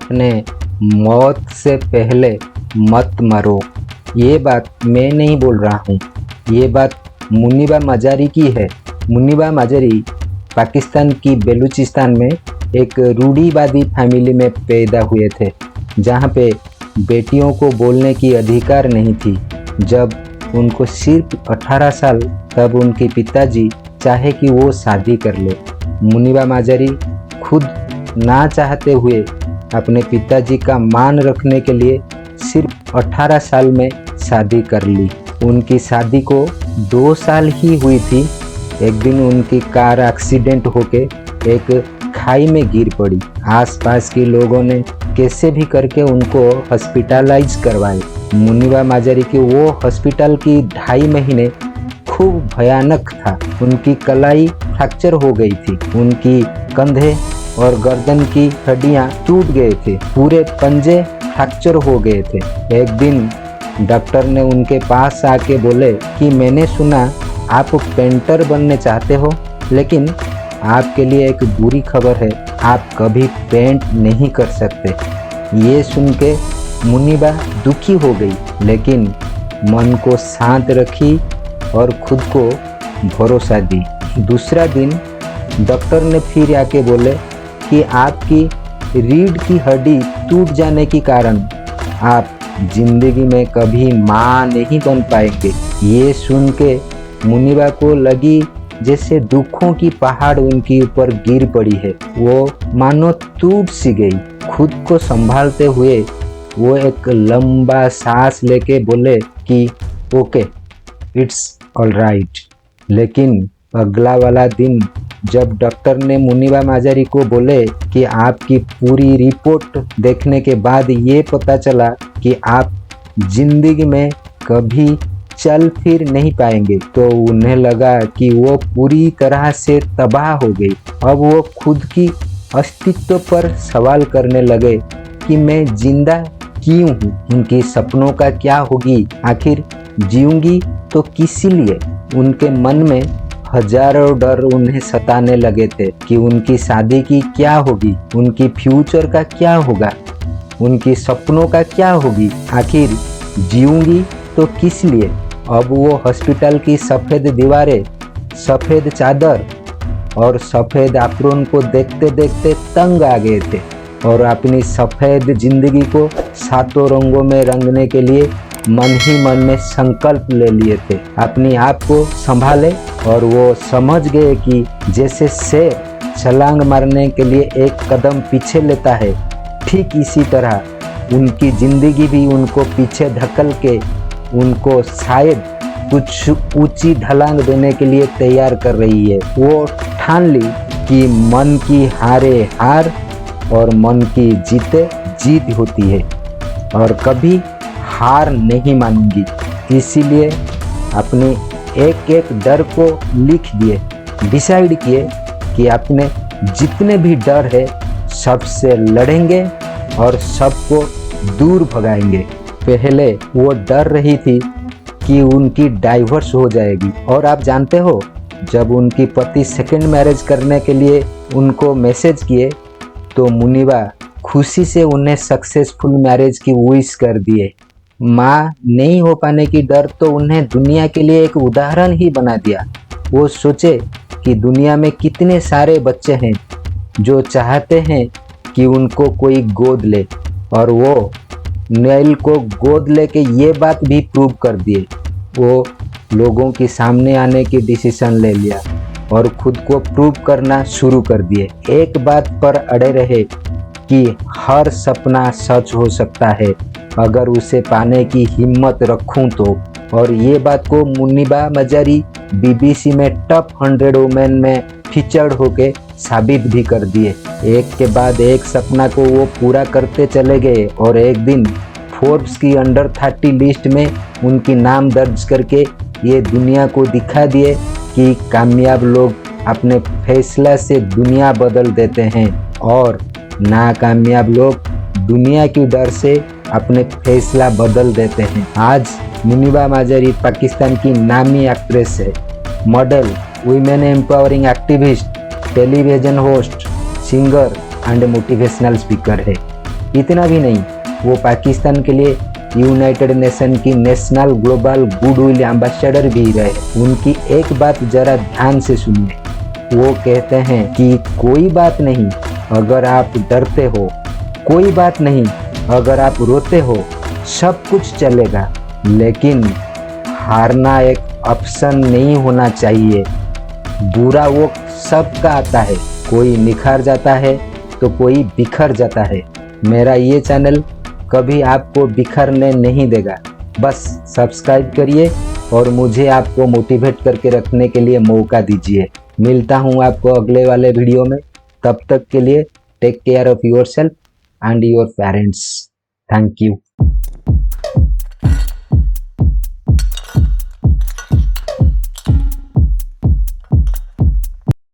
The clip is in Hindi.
अपने मौत से पहले मत मरो। ये बात मैं नहीं बोल रहा हूँ, ये बात मुनीबा मजारी की है। मुनीबा मजारी पाकिस्तान की बलूचिस्तान में एक रूढ़िवादी फैमिली में पैदा हुए थे, जहाँ पे बेटियों को बोलने की अधिकार नहीं थी। जब उनको सिर्फ 18 साल, तब उनके पिताजी चाहे कि वो शादी कर ले। मुनीबा मजारी खुद ना चाहते हुए अपने पिताजी का मान रखने के लिए सिर्फ 18 साल में शादी कर ली। उनकी शादी को 2 साल ही हुई थी। एक दिन उनकी कार एक्सीडेंट होके एक खाई में गिर पड़ी। आसपास के लोगों ने कैसे भी करके उनको हॉस्पिटलाइज करवाए। मुनीबा मजारी की वो हॉस्पिटल की 2.5 महीने खूब भयानक था। उनकी कलाई फ्रैक्चर हो गई थी, उनकी कंधे और गर्दन की हड्डियां टूट गए थे, पूरे पंजे फ्रैक्चर हो गए थे। एक दिन डॉक्टर ने उनके पास आके बोले कि मैंने सुना आप पेंटर बनने चाहते हो, लेकिन आपके लिए एक बुरी खबर है, आप कभी पेंट नहीं कर सकते। ये सुन के मुनीबा दुखी हो गई, लेकिन मन को शांत रखी और खुद को भरोसा दी। दूसरा दिन डॉक्टर ने फिर आके बोले कि आपकी रीढ़ की हड्डी टूट जाने के कारण आप जिंदगी में कभी माँ नहीं बन पाएंगे। ये सुन के मुनीबा को लगी जैसे दुखों की पहाड़ उनके ऊपर गिर पड़ी है। वो मानो टूट सी गई। खुद को संभालते हुए वो एक लंबा सांस लेके बोले कि ओके, इट्स ऑल राइट। लेकिन अगला वाला दिन जब डॉक्टर ने मुनीबा मजारी को बोले कि आपकी पूरी रिपोर्ट देखने के बाद ये पता चला कि आप जिंदगी में कभी चल फिर नहीं पाएंगे, तो उन्हें लगा कि वो पूरी तरह से तबाह हो गई। अब वो खुद की अस्तित्व पर सवाल करने लगे कि मैं जिंदा क्यों हूँ, उनके सपनों का क्या होगी, आखिर जीऊंगी तो किस लिए। उनके मन में हजारों डर उन्हें सताने लगे थे कि उनकी शादी की क्या होगी, उनकी फ्यूचर का क्या होगा, उनकी सपनों का क्या होगी, आखिर जीऊंगी तो किस लिए। अब वो हॉस्पिटल की सफ़ेद दीवारें, सफ़ेद चादर और सफ़ेद एप्रोन को देखते देखते तंग आ गए थे और अपनी सफ़ेद जिंदगी को 7 रंगों में रंगने के लिए मन ही मन में संकल्प ले लिए थे। अपने आप को संभाले और वो समझ गए कि जैसे शेर छलांग मारने के लिए एक कदम पीछे लेता है, ठीक इसी तरह उनकी जिंदगी भी उनको पीछे धकेल के उनको शायद कुछ ऊंची ढलांग देने के लिए तैयार कर रही है। वो ठान ली कि मन की हारे हार और मन की जीते जीत होती है और कभी हार नहीं मानूंगी। इसीलिए अपने एक एक डर को लिख दिए, डिसाइड किए कि अपने जितने भी डर है सबसे लड़ेंगे और सबको दूर भगाएंगे। पहले वो डर रही थी कि उनकी डाइवोर्स हो जाएगी, और आप जानते हो जब उनकी पति सेकंड मैरिज करने के लिए उनको मैसेज किए तो मुनीबा खुशी से उन्हें सक्सेसफुल मैरिज की विश कर दिए। माँ नहीं हो पाने की डर तो उन्हें दुनिया के लिए एक उदाहरण ही बना दिया। वो सोचे कि दुनिया में कितने सारे बच्चे हैं जो चाहते हैं कि उनको कोई गोद ले, और वो नेल को गोद लेके ये बात भी प्रूव कर दिए। वो लोगों के सामने आने की डिसीजन ले लिया और खुद को प्रूव करना शुरू कर दिए। एक बात पर अड़े रहे कि हर सपना सच हो सकता है अगर उसे पाने की हिम्मत रखूं तो। और ये बात को मुनीबा मजारी बीबीसी में टॉप 100 वुमेन में फीचर्ड होके साबित भी कर दिए। एक के बाद एक सपना को वो पूरा करते चले गए और एक दिन फोर्ब्स की अंडर 30 लिस्ट में उनकी नाम दर्ज करके ये दुनिया को दिखा दिए कि कामयाब लोग अपने फैसला से दुनिया बदल देते हैं और नाकामयाब लोग दुनिया की डर से अपने फैसला बदल देते हैं। आज मुनीबा मजारी पाकिस्तान की नामी एक्ट्रेस है, model, women empowering activist, television host, singer and motivational speaker है। इतना भी नहीं, वो पाकिस्तान के लिए यूनाइटेड नेशन की नेशनल ग्लोबल गुडविल एम्बेसडर भी रहे। उनकी एक बात जरा ध्यान से सुनिए, वो कहते हैं कि कोई बात नहीं अगर आप डरते हो, कोई बात नहीं अगर आप रोते हो, सब कुछ चलेगा, लेकिन हारना एक ऑप्शन नहीं होना चाहिए। बुरा वक्त सबका आता है, कोई निखार जाता है तो कोई बिखर जाता है। मेरा ये चैनल कभी आपको बिखरने नहीं देगा। बस सब्सक्राइब करिए और मुझे आपको मोटिवेट करके रखने के लिए मौका दीजिए। मिलता हूँ आपको अगले वाले वीडियो में। तब तक के लिए take care of yourself and your parents. Thank you.